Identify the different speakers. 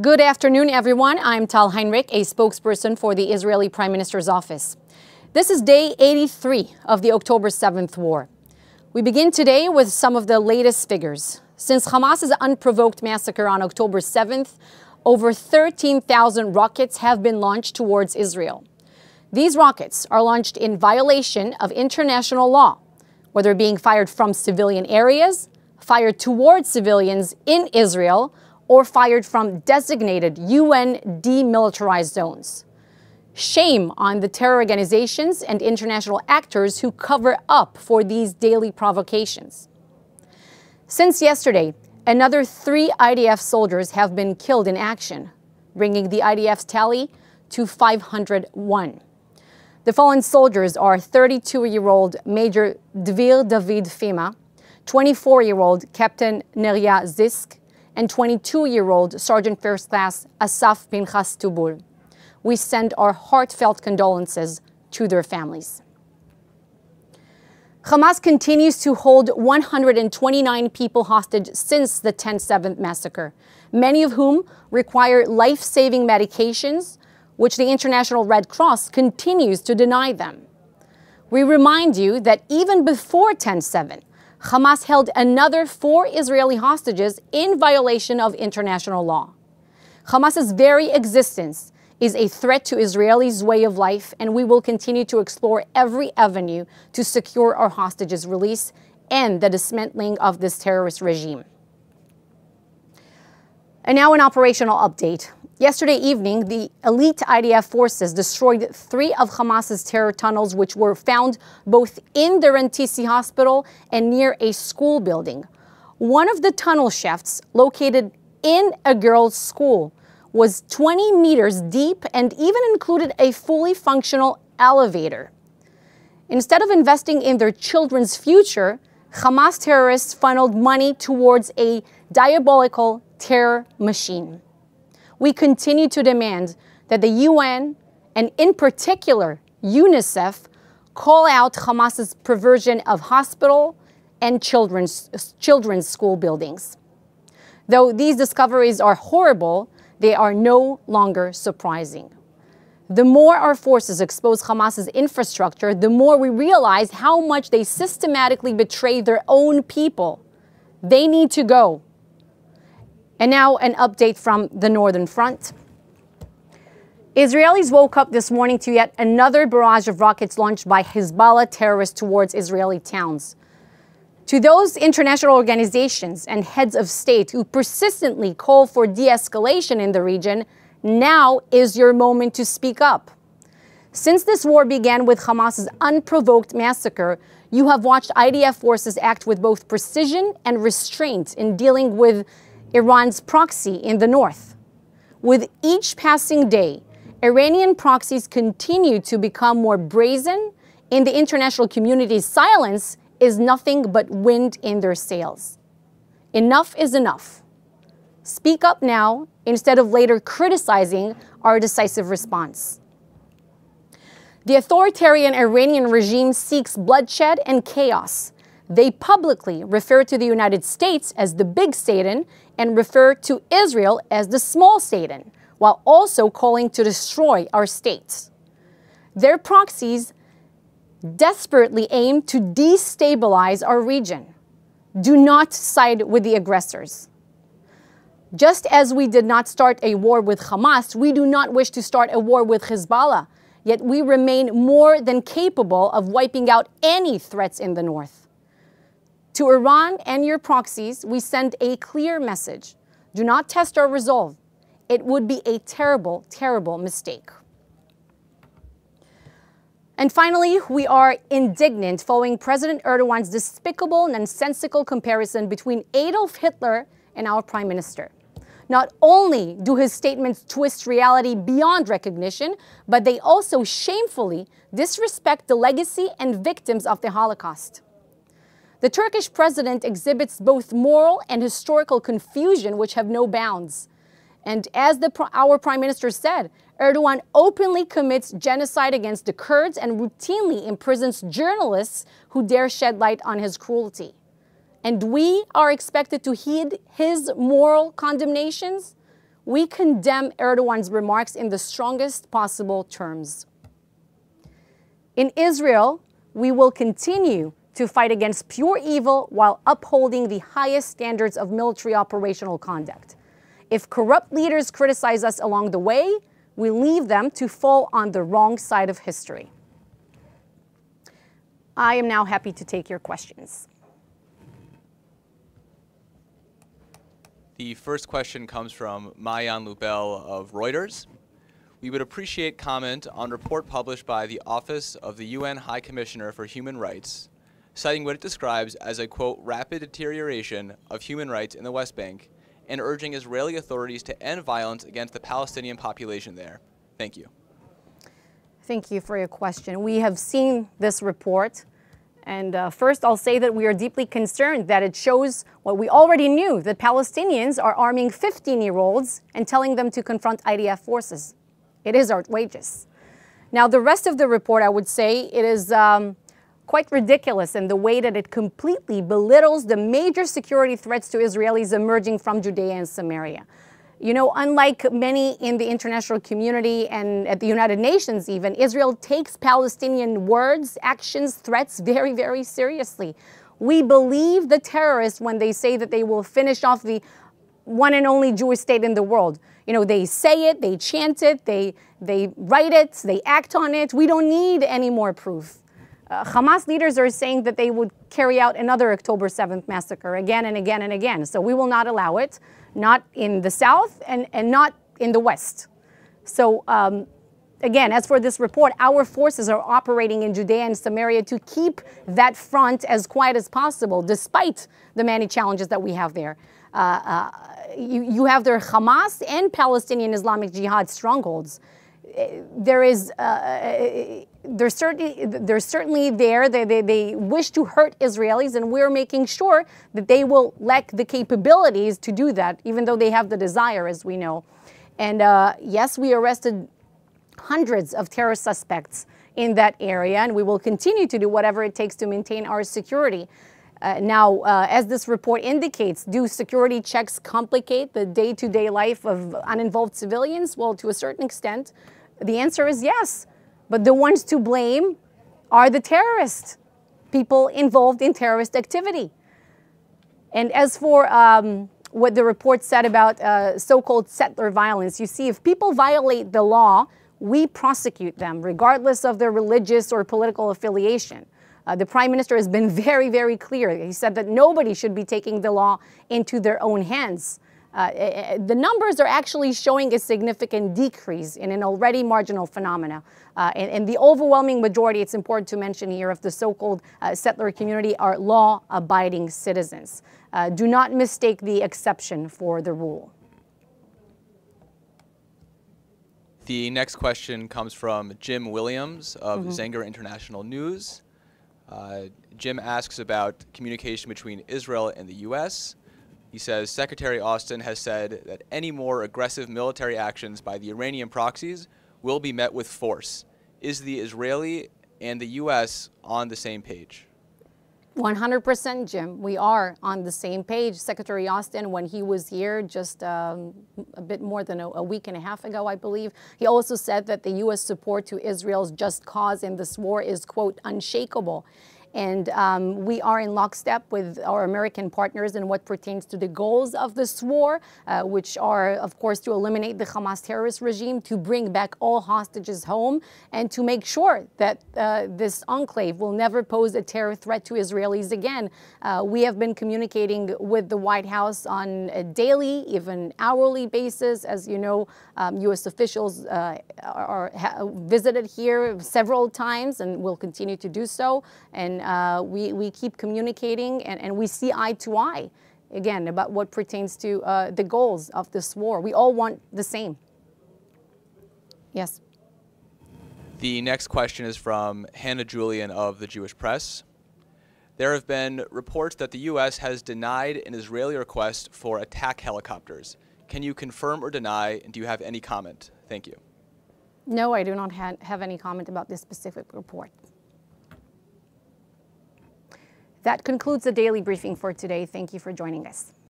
Speaker 1: Good afternoon, everyone. I'm Tal Heinrich, a spokesperson for the Israeli Prime Minister's office. This is day 83 of the October 7th war. We begin today with some of the latest figures. Since Hamas's unprovoked massacre on October 7th, over 13,000 rockets have been launched towards Israel. These rockets are launched in violation of international law, whether being fired from civilian areas, fired towards civilians in Israel, or fired from designated UN demilitarized zones. Shame on the terror organizations and international actors who cover up for these daily provocations. Since yesterday, another 3 IDF soldiers have been killed in action, bringing the IDF's tally to 501. The fallen soldiers are 32-year-old Major Dvir David Fima, 24-year-old Captain Neria Zisk, and 22-year-old Sergeant First Class Asaf Pinchas Tubul. We send our heartfelt condolences to their families. Hamas continues to hold 129 people hostage since the 10/7 massacre, many of whom require life-saving medications, which the International Red Cross continues to deny them. We remind you that even before 10/7, Hamas held another 4 Israeli hostages in violation of international law. Hamas's very existence is a threat to Israelis' way of life, and we will continue to explore every avenue to secure our hostages' release and the dismantling of this terrorist regime. And now an operational update. Yesterday evening, the elite IDF forces destroyed 3 of Hamas's terror tunnels, which were found both in the Rantisi hospital and near a school building. One of the tunnel shafts, located in a girls' school, was 20 meters deep and even included a fully functional elevator. Instead of investing in their children's future, Hamas terrorists funneled money towards a diabolical terror machine. We continue to demand that the UN, and in particular UNICEF, call out Hamas's perversion of hospital and children's school buildings. Though these discoveries are horrible, they are no longer surprising. The more our forces expose Hamas's infrastructure, the more we realize how much they systematically betray their own people. They need to go. And now an update from the Northern Front. Israelis woke up this morning to yet another barrage of rockets launched by Hezbollah terrorists towards Israeli towns. To those international organizations and heads of state who persistently call for de-escalation in the region, now is your moment to speak up. Since this war began with Hamas's unprovoked massacre, you have watched IDF forces act with both precision and restraint in dealing with Iran's proxy in the north. With each passing day, Iranian proxies continue to become more brazen, and the international community's silence is nothing but wind in their sails. Enough is enough. Speak up now instead of later criticizing our decisive response. The authoritarian Iranian regime seeks bloodshed and chaos. They publicly refer to the United States as the big Satan and refer to Israel as the small Satan, while also calling to destroy our states. Their proxies desperately aim to destabilize our region. Do not side with the aggressors. Just as we did not start a war with Hamas, we do not wish to start a war with Hezbollah, yet we remain more than capable of wiping out any threats in the north. To Iran and your proxies, we send a clear message. Do not test our resolve. It would be a terrible, terrible mistake. And finally, we are indignant following President Erdogan's despicable, nonsensical comparison between Adolf Hitler and our Prime Minister. Not only do his statements twist reality beyond recognition, but they also shamefully disrespect the legacy and victims of the Holocaust. The Turkish president exhibits both moral and historical confusion which have no bounds. And as our Prime Minister said, Erdogan openly commits genocide against the Kurds and routinely imprisons journalists who dare shed light on his cruelty. And we are expected to heed his moral condemnations? we condemn Erdogan's remarks in the strongest possible terms. In Israel, we will continue to fight against pure evil while upholding the highest standards of military operational conduct. If corrupt leaders criticize us along the way, we leave them to fall on the wrong side of history. I am now happy to take your questions.
Speaker 2: The first question comes from Mayan Lubel of Reuters. We would appreciate comment on a report published by the Office of the UN High Commissioner for Human Rights, citing what it describes as a, quote, rapid deterioration of human rights in the West Bank, and urging Israeli authorities to end violence against the Palestinian population there. Thank you.
Speaker 1: Thank you for your question. We have seen this report. And first, I'll say that we are deeply concerned that it shows what we already knew, that Palestinians are arming 15-year-olds and telling them to confront IDF forces. It is outrageous. Now, the rest of the report, I would say, it is quite ridiculous in the way that it completely belittles the major security threats to Israelis emerging from Judea and Samaria. You know, unlike many in the international community and at the United Nations even, Israel takes Palestinian words, actions, threats very, very seriously. We believe the terrorists when they say that they will finish off the one and only Jewish state in the world. You know, they say it, they chant it, they write it, they act on it. We don't need any more proof. Hamas leaders are saying that they would carry out another October 7th massacre again and again and again. So we will not allow it, not in the south and not in the west. So again, as for this report, our forces are operating in Judea and Samaria to keep that front as quiet as possible, despite the many challenges that we have there. You have their Hamas and Palestinian Islamic Jihad strongholds. They're certainly there. They wish to hurt Israelis, and we're making sure that they will lack the capabilities to do that, even though they have the desire, as we know. And yes, we arrested hundreds of terror suspects in that area, and we will continue to do whatever it takes to maintain our security. Now, as this report indicates, do security checks complicate the day-to-day life of uninvolved civilians? Well, to a certain extent, the answer is yes. But the ones to blame are the terrorists, people involved in terrorist activity. And as for what the report said about so-called settler violence, you see, if people violate the law, we prosecute them, regardless of their religious or political affiliation. The Prime Minister has been very, very clear. He said that nobody should be taking the law into their own hands. The numbers are actually showing a significant decrease in an already marginal phenomena. And the overwhelming majority, it's important to mention here, of the so-called settler community are law-abiding citizens. Do not mistake the exception for the rule.
Speaker 2: The next question comes from Jim Williams of Zenger International News. Jim asks about communication between Israel and the U.S. He says, Secretary Austin has said that any more aggressive military actions by the Iranian proxies will be met with force. Is the Israeli and the U.S. on the same page?
Speaker 1: 100%, Jim. We are on the same page. Secretary Austin, when he was here just a bit more than a week and a half ago, I believe, he also said that the U.S. support to Israel's just cause in this war is, quote, unshakable. And we are in lockstep with our American partners in what pertains to the goals of this war, which are, of course, to eliminate the Hamas terrorist regime, to bring back all hostages home, and to make sure that this enclave will never pose a terror threat to Israelis again. We have been communicating with the White House on a daily, even hourly basis. As you know, U.S. officials are visited here several times and will continue to do so. And we keep communicating, and we see eye to eye, again, about what pertains to the goals of this war. We all want the same. Yes.
Speaker 2: The next question is from Hannah Julian of the Jewish Press. There have been reports that the U.S. has denied an Israeli request for attack helicopters. Can you confirm or deny, and do you have any comment? Thank you.
Speaker 1: No, I do not have any comment about this specific report. That concludes the daily briefing for today. Thank you for joining us.